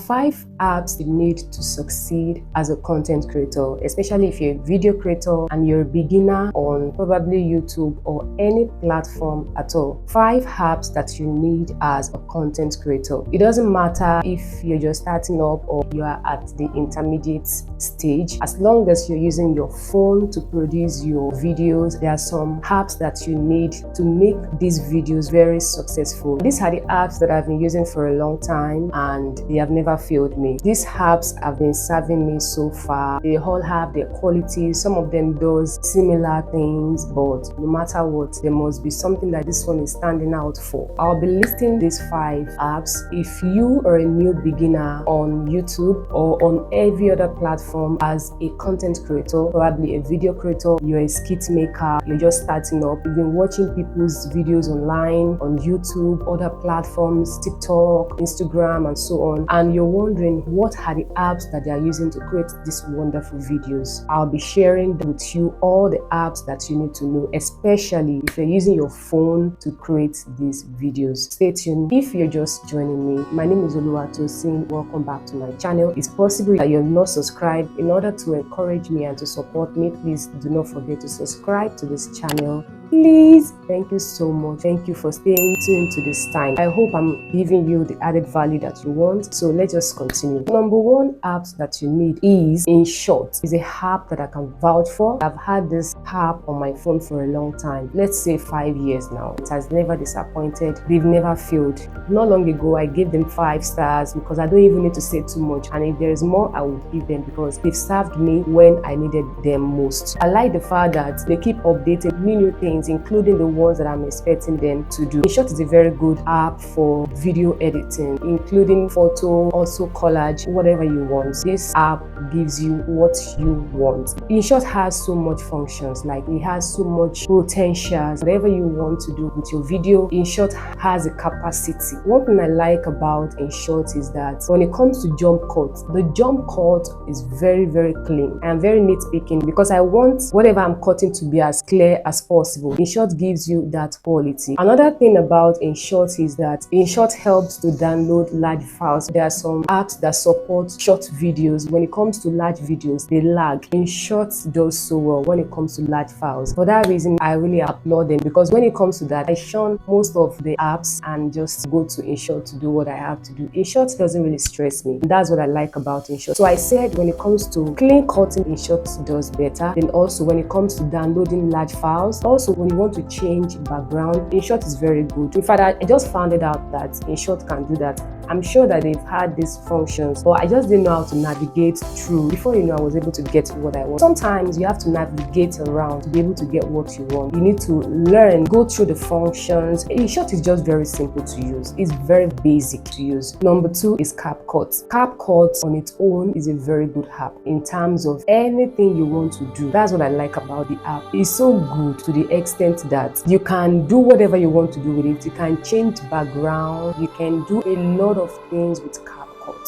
5 apps you need to succeed as a content creator, especially if you're a video creator and you're a beginner on probably YouTube or any platform at all. 5 apps that you need as a content creator. It doesn't matter if you're just starting up or you are at the intermediate stage. As long as you're using your phone to produce your videos, there are some apps that you need to make these videos very successful. These are the apps that I've been using for a long time and they have never failed me. These apps have been serving me so far. They all have their qualities. Some of them does similar things, but no matter what, there must be something that this one is standing out for. I'll be listing these 5 apps. If you are a new beginner on YouTube or on every other platform as a content creator, probably a video creator, you're a skit maker, you're just starting up, you've been watching people's videos online, on YouTube, other platforms, TikTok, Instagram, and so on, and you're wondering what are the apps that they are using to create these wonderful videos. I'll be sharing with you all the apps that you need to know, especially if you're using your phone to create these videos. Stay tuned. If you're just joining me, my name is Oluwatosin. Welcome back to my channel. It's possible that you're not subscribed. In order to encourage me and to support me, please do not forget to subscribe to this channel. Please. Thank you so much. Thank you for staying tuned to this time. I hope I'm giving you the added value that you want. So let's just continue. Number 1 app that you need is InShot. It's a app that I can vouch for. I've had this app on my phone for a long time. Let's say 5 years now. It has never disappointed. They've never failed. Not long ago, I gave them 5 stars because I don't even need to say too much. And if there is more, I will give them because they've served me when I needed them most. I like the fact that they keep updating new things, including the ones that I'm expecting them to do. InShot is a very good app for video editing, including photo, also collage, whatever you want. This app gives you what you want. InShot has so much functions, like it has so much potential. Whatever you want to do with your video, InShot has a capacity. One thing I like about InShot is that when it comes to jump cut, the jump cut is very, very clean. I am very nitpicking because I want whatever I'm cutting to be as clear as possible. InShot gives you that quality. Another thing about InShot is that InShot helps to download large files. There are some apps that support short videos. When it comes to large videos, they lag. InShot does so well when it comes to large files. For that reason, I really applaud them because when it comes to that, I shun most of the apps and just go to InShot to do what I have to do. InShot doesn't really stress me. That's what I like about InShot. So I said when it comes to clean cutting, InShot does better. Then also when it comes to downloading large files, also when you want to change background, InShot is very good. In fact, I just found it out that InShot can do that. I'm sure that they've had these functions, but I just didn't know how to navigate through. Before you know, I was able to get what I want. Sometimes you have to navigate around to be able to get what you want. You need to learn, go through the functions. InShot is just very simple to use. It's very basic to use. Number 2 is CapCut. CapCut on its own is a very good app in terms of anything you want to do. That's what I like about the app. It's so good to the extent that you can do whatever you want to do with it. You can change background. You can do a lot of things with CapCut.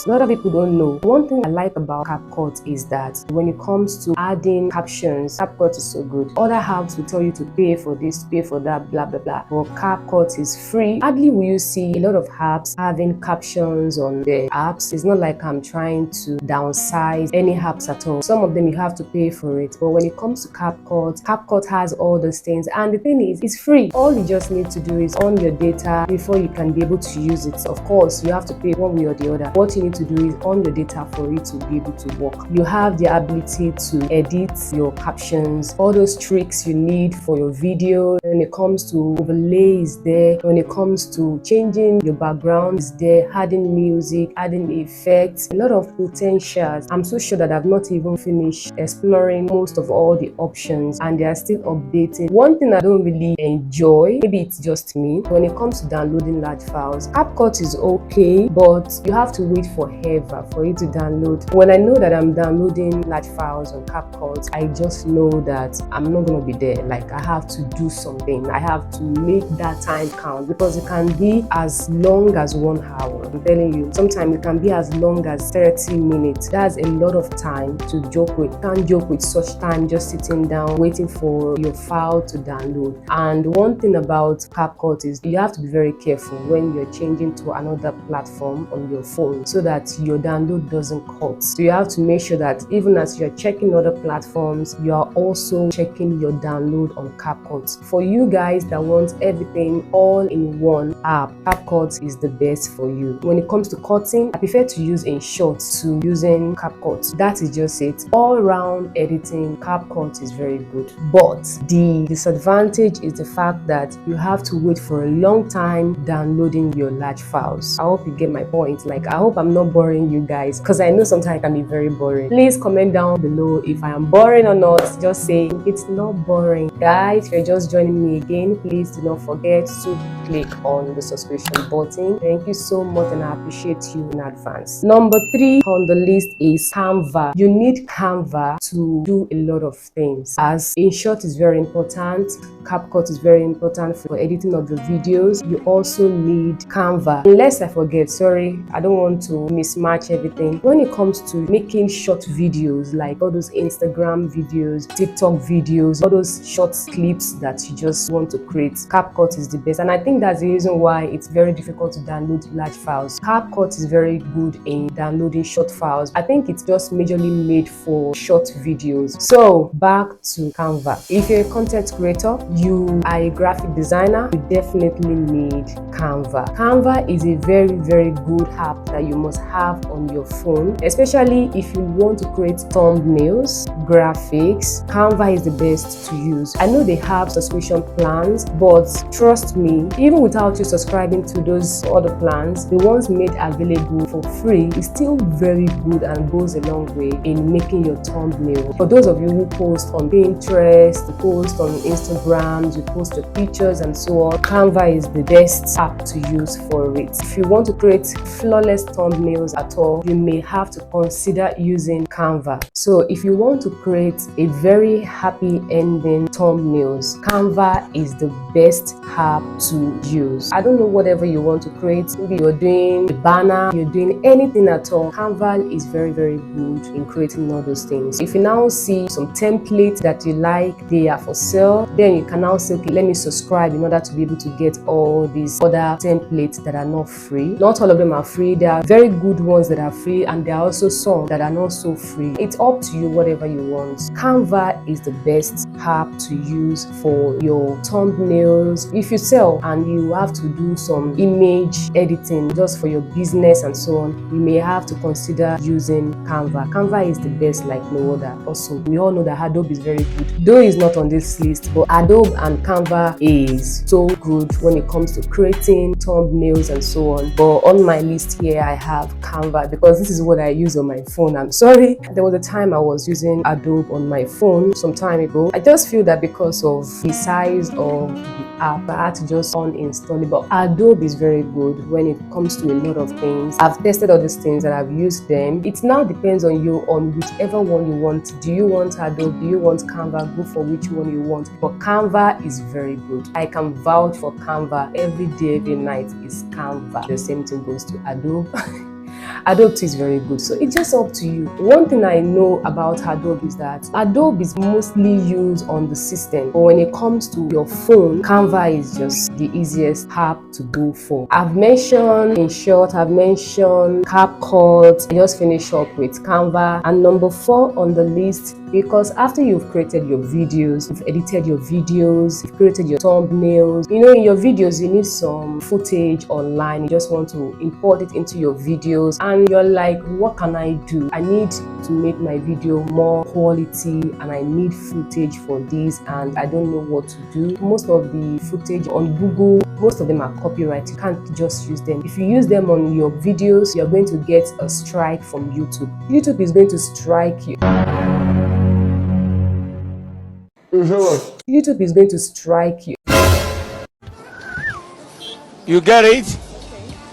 A lot of people don't know. One thing I like about CapCut is that when it comes to adding captions, CapCut is so good. Other apps will tell you to pay for this, pay for that, blah, blah, blah. But CapCut is free. Hardly will you see a lot of apps having captions on their apps. It's not like I'm trying to downsize any apps at all. Some of them you have to pay for it. But when it comes to CapCut, CapCut has all those things. And the thing is, it's free. All you just need to do is on your data before you can be able to use it. Of course, you have to pay one way or the other. What you need to do is on your data for it to be able to work. You have the ability to edit your captions, all those tricks you need for your video. When it comes to overlays there, when it comes to changing your background is there, adding music, adding effects, a lot of potentials. I'm so sure that I've not even finished exploring most of all the options and they are still updating. One thing I don't really enjoy, maybe it's just me, when it comes to downloading large files, CapCut is okay, but you have to wait forever for it to download. When I know that I'm downloading large files on CapCut, I just know that I'm not going to be there. Like I have to do something. I have to make that time count because it can be as long as 1 hour. I'm telling you, sometimes it can be as long as 30 minutes. That's a lot of time to joke with. You can't joke with such time just sitting down waiting for your file to download. And one thing about CapCut is you have to be very careful when you're changing to another platform on your phone so so that your download doesn't cut. So you have to make sure that even as you're checking other platforms, you are also checking your download on CapCut. For you guys that want everything all in one app, CapCut is the best for you. When it comes to cutting, I prefer to use InShot to using CapCut. That is just it. All round editing, CapCut is very good. But the disadvantage is the fact that you have to wait for a long time downloading your large files. I hope you get my point. Like, I hope I'm not boring you guys, because I know sometimes it can be very boring. Please comment down below if I am boring or not. Just say it's not boring. Guys, if you're just joining me again, please do not forget to click on the subscription button. Thank you so much and I appreciate you in advance. Number 3 on the list is Canva. You need Canva to do a lot of things. As InShot is very important, CapCut is very important for editing of the videos. You also need Canva. Unless I forget, sorry, I don't want to mismatch everything. When it comes to making short videos, like all those Instagram videos, TikTok videos, all those short clips that you just want to create, CapCut is the best. And I think that's the reason why it's very difficult to download large files. CapCut is very good in downloading short files. I think it's just majorly made for short videos. So back to Canva. If you're a content creator, you are a graphic designer, you definitely need Canva. Canva is a very good app that you must have on your phone, especially if you want to create thumbnails, graphics. Canva is the best to use. I know they have subscription plans, but trust me, even without you subscribing to those other plans, the ones made available for free is still very good and goes a long way in making your thumbnail. For those of you who post on Pinterest, you post on Instagram, you post your pictures and so on, Canva is the best app to use for it. If you want to create flawless thumbnails at all, you may have to consider using Canva. So if you want to create a very happy ending thumbnails, Canva is the best app to use. I don't know, whatever you want to create, maybe you're doing a banner, you're doing anything at all, Canva is very good in creating all those things. If you now see some templates that you like, they are for sale, then you can now say, okay, let me subscribe in order to be able to get all these other templates that are not free. Not all of them are free. There are very good ones that are free, and there are also some that are not so free. It's up to you, whatever you want. Canva is the best app to use for your thumbnails. If you sell and you have to do some image editing just for your business and so on, you may have to consider using Canva. Canva is the best like no other. Also, we all know that Adobe is very good. Though it's not on this list, but Adobe and Canva is so good when it comes to creating thumbnails and so on. But on my list here, I have Canva because this is what I use on my phone. I'm sorry. There was a time I was using Adobe on my phone some time ago. I just feel that because of the size of the app, I had to just uninstall it. But Adobe is very good when it comes to a lot of things. I've tested all these things and I've used them. It now depends on you, on whichever one you want. Do you want Adobe? Do you want Canva? Go for which one you want. But Canva is very good. I can vouch for Canva. Every day, every night is Canva. The same thing goes to Adobe. Adobe is very good, so it's just up to you. One thing I know about Adobe is that Adobe is mostly used on the system, but when it comes to your phone, Canva is just the easiest app to go for. I've mentioned InShot, I've mentioned CapCut. I just finished up with Canva. And number 4 on the list, because after you've created your videos, you've edited your videos, you've created your thumbnails, you know, in your videos you need some footage online. You just want to import it into your videos and you're like, what can I do? I need to make my video more quality and I need footage for this and I don't know what to do. Most of the footage on Google, most of them are copyright. You can't just use them. If you use them on your videos, you're going to get a strike from YouTube. YouTube is going to strike you. YouTube is going to strike you. You get it?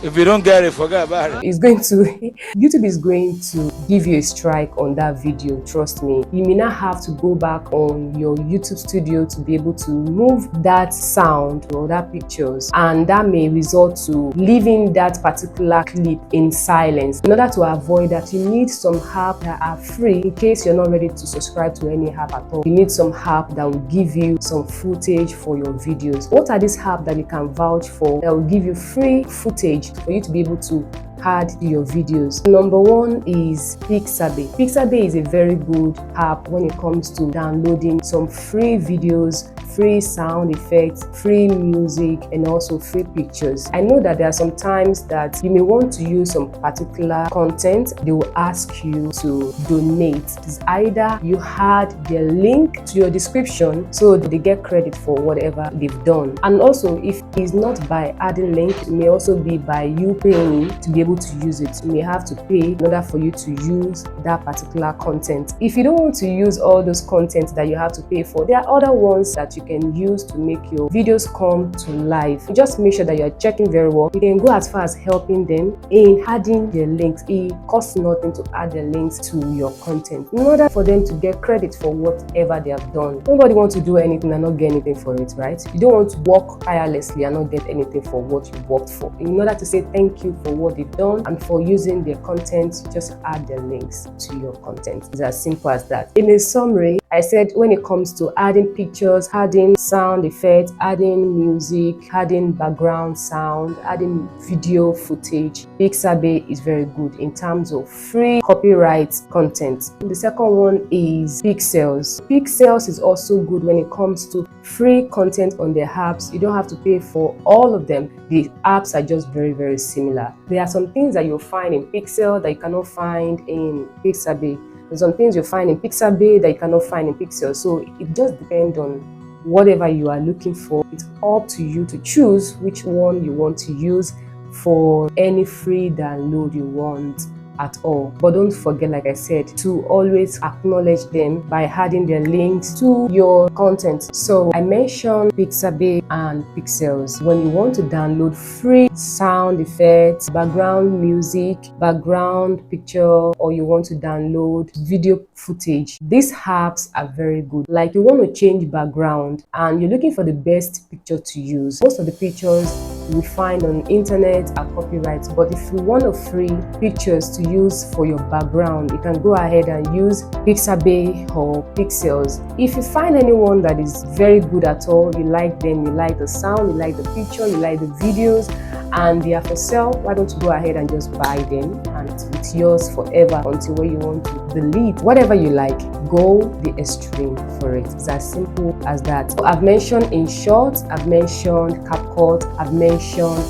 If you don't get it, forget about it. YouTube is going to give you a strike on that video, trust me. You may not have to go back on your YouTube studio to be able to move that sound or that pictures, and that may result to leaving that particular clip in silence. In order to avoid that, you need some apps that are free in case you're not ready to subscribe to any app at all. You need some app that will give you some footage for your videos. What are these apps that you can vouch for that will give you free footage for you to be able to add to your videos. Number one is Pixabay. Pixabay is a very good app when it comes to downloading some free videos, free sound effects, free music, and also free pictures. I know that there are some times that you may want to use some particular content. They will ask you to donate. It's either you add their link to your description so they get credit for whatever they've done. And also, if it's not by adding link, it may also be by you paying to be able to use it. You may have to pay in order for you to use that particular content. If you don't want to use all those content that you have to pay for, there are other ones that you can use to make your videos come to life. You just make sure that you're checking very well. You can go as far as helping them in adding their links. It costs nothing to add the links to your content in order for them to get credit for whatever they have done. Nobody wants to do anything and not get anything for it, right? You don't want to work tirelessly and not get anything for what you worked for. In order to say thank you for what they've done and for using their content, just add the links to your content. It's as simple as that. In a summary, I said when it comes to adding pictures, adding sound effects, adding music, adding background sound, adding video footage, Pixabay is very good in terms of free copyright content. The second one is Pixels. Pixels is also good when it comes to free content on their apps. You don't have to pay for all of them. The apps are just very, very similar. There are some things that you'll find in Pixel that you cannot find in Pixabay. There's some things you find in Pixabay that you cannot find in Pixel. So it just depends on whatever you are looking for. It's up to you to choose which one you want to use for any free download you want at all. But don't forget, like I said, to always acknowledge them by adding their links to your content. So I mentioned Pixabay and Pixels. When you want to download free sound effects, background music, background picture, or you want to download video footage, these apps are very good. Like you want to change background and you're looking for the best picture to use. Most of the pictures you find on internet are copyright, but if you want a free pictures to use for your background, you can go ahead and use Pixabay or Pixels. If you find anyone that is very good at all, you like them, you like the sound, you like the picture, you like the videos, and they are for sale, why don't you go ahead and just buy them and it's yours forever until where you want to delete. Whatever you like, go the extreme for it. It's as simple as that. So I've mentioned InShot, I've mentioned CapCut, I've mentioned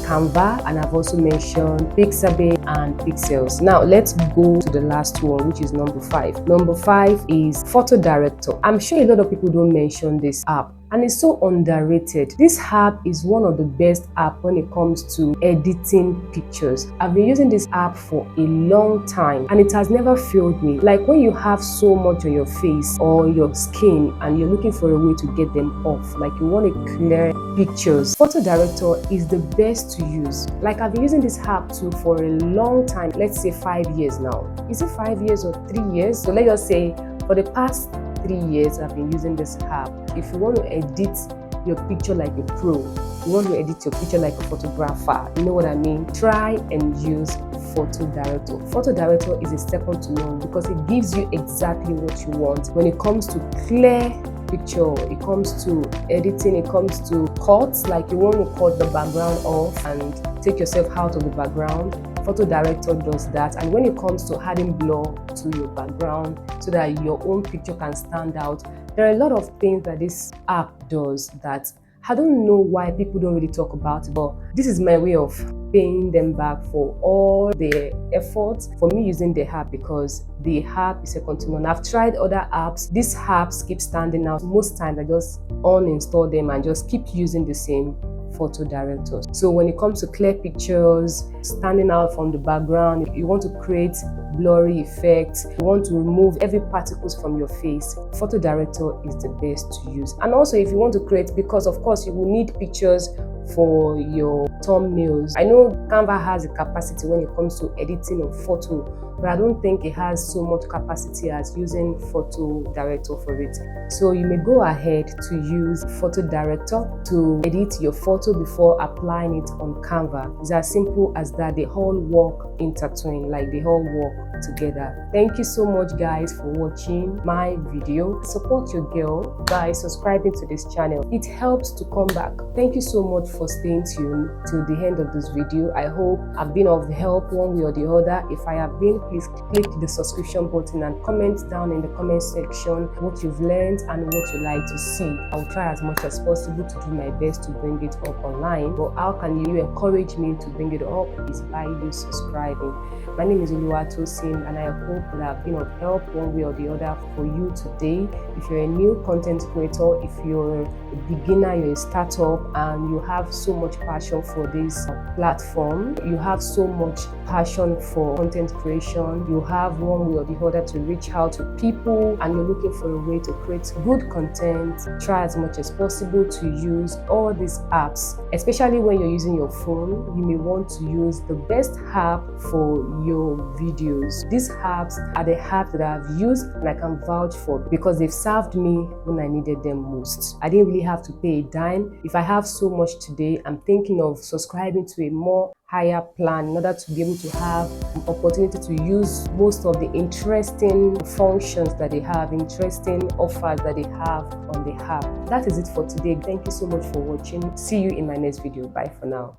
Canva, and I've also mentioned Pixabay and Pixels. Now let's go to the last one, which is number 5. Number 5 is Photo Director. I'm sure a lot of people don't mention this app, and it's so underrated. This app is one of the best apps when it comes to editing pictures. I've been using this app for a long time and it has never failed me. Like when you have so much on your face or your skin and you're looking for a way to get them off, like you want to clear pictures, Photo Director is the best to use. Like I've been using this app too for a long time, let's say 5 years now. Is it 5 years or 3 years? So let's just say for the past 3 years I've been using this app. If you want to edit your picture like a pro, you want to edit your picture like a photographer, you know what I mean, try and use Photo Director. Photo Director is a second to none because it gives you exactly what you want when it comes to clear picture, it comes to editing, it comes to cuts, like you want to cut the background off and take yourself out of the background. Photo Director does that. And when it comes to adding blur to your background so that your own picture can stand out, there are a lot of things that this app does that I don't know why people don't really talk about it, but this is my way of paying them back for all their efforts for me using the app, because the app is second to none. I've tried other apps. These apps keep standing out. Most times I just uninstall them and just keep using the same Photo Director. So when it comes to clear pictures, standing out from the background, you want to create blurry effects, you want to remove every particles from your face, Photo Director is the best to use. And also if you want to create, because of course you will need pictures for your thumbnails. I know Canva has a capacity when it comes to editing of photo, but I don't think it has so much capacity as using Photo Director for it. So you may go ahead to use Photo Director to edit your photo before applying it on Canva. It's as simple as that. They all work intertwined, like they all work together. Thank you so much guys for watching my video. Support your girl by subscribing to this channel. It helps to come back. Thank you so much for staying tuned till the end of this video. I hope I've been of help one way or the other. If I have been, please click the subscription button and comment down in the comment section what you've learned and what you like to see. I'll try as much as possible to do my best to bring it up online. But how can you encourage me to bring it up? Is by you subscribing. My name is Oluwatosin, and I hope that I've been of help one way or the other for you today. If you're a new content creator, if you're a beginner, you're a startup, and you have so much passion for this platform, you have so much passion for content creation, you have one way or the other to reach out to people, and you're looking for a way to create good content, try as much as possible to use all these apps. Especially when you're using your phone, you may want to use the best app for your videos. These apps are the apps that I've used and I can vouch for because they've served me when I needed them most. I didn't really have to pay a dime. If I have so much today, I'm thinking of subscribing to a more higher plan in order to be able to have an opportunity to use most of the interesting functions that they have, interesting offers that they have on the app. That is it for today. Thank you so much for watching. See you in my next video. Bye for now.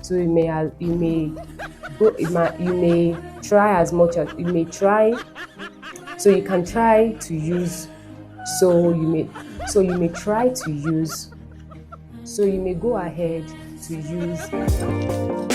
So you may try as much as you may try. So you can try to use. So you may go ahead to use